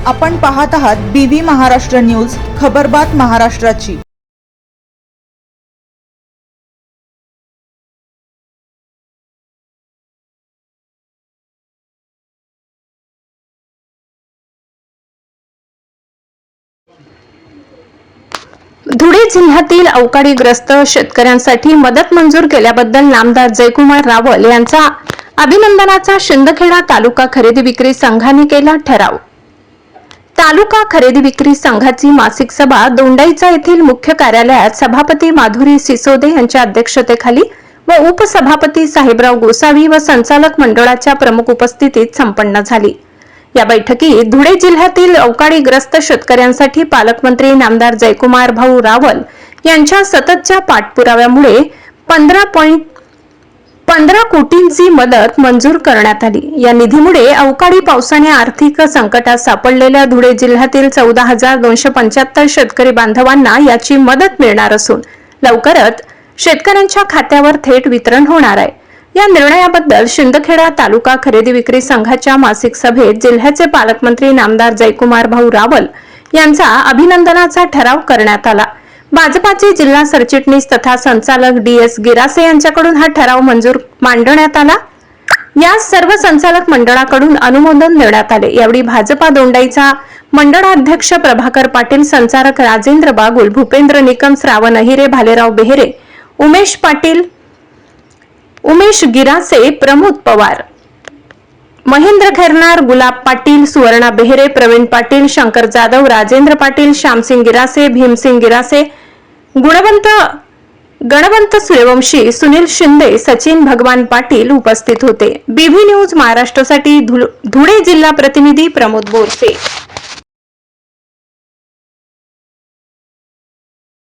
आपण पाहत आहात BV महाराष्ट्र न्यूज, खबरबात महाराष्ट्राची। धुळे जिल्ह्यातील अवकाळीग्रस्त शेतकऱ्यांसाठी मदत मंजूर केल्याबद्दल नामदार जयकुमार रावल यांचा अभिनंदनाचा शिंदखेडा तालुका खरेदी विक्री संघाने केला ठराव। तालुका खरेदी विक्री संघाची मासिक सभा दोंडाईचा येथील मुख्य कार्यालयात सभापती माधुरी सिसोदे यांच्या अध्यक्षतेखाली व उपसभापती साहेबराव गोसावी व संचालक मंडळाच्या प्रमुख उपस्थितीत संपन्न झाली। या बैठकीत धुळे जिल्ह्यातील अवकाळीग्रस्त शेतकऱ्यांसाठी पालकमंत्री नामदार जयकुमार भाऊ रावल यांच्या सततच्या पाठपुराव्यामुळे 15 कोटींची मदत मंजूर करण्यात आली। या निधीमुळे अवकाळी पावसाने आर्थिक संकटात सापडलेल्या धुळे जिल्ह्यातील 14,275 शेतकरी बांधवांना याची मदत मिळणार असून लवकरच शेतकऱ्यांच्या खात्यावर थेट वितरण होणार आहे। या निर्णयाबद्दल शिंदखेडा तालुका खरेदी विक्री संघाच्या मासिक सभेत जिल्ह्याचे पालकमंत्री नामदार जयकुमार भाऊ रावल यांचा अभिनंदनाचा ठराव करण्यात आला। भाजपाचे जिल्हा सरचिटणीस तथा संचालक DS गिरासे यांच्याकडून हा ठराव मंजूर मांडण्यात आला। या सर्व संचालक मंडळाकडून अनुमोदन देण्यात आले। यावेळी भाजपा दोंडाईचा मंडळाध्यक्ष प्रभाकर पाटील, संचालक राजेंद्र बागुल, भूपेंद्र निकम, श्रावण अहिरे, भालेराव बेहेरे, उमेश पाटील, उमेश गिरासे, प्रमोद पवार, महेंद्र खैरनार, गुलाब पाटील, सुवर्णा बेहेरे, प्रवीण पाटील, शंकर जाधव, राजेंद्र पाटील, श्यामसिंग गिरासे, भीमसिंग गिरासे, गणवंत सूर्यवंशी, सुनील शिंदे, सचिन भगवान पाटील उपस्थित होते। BV न्यूज महाराष्ट्रासाठी धुळे जिल्हा प्रतिनिधी प्रमोद बोरसे।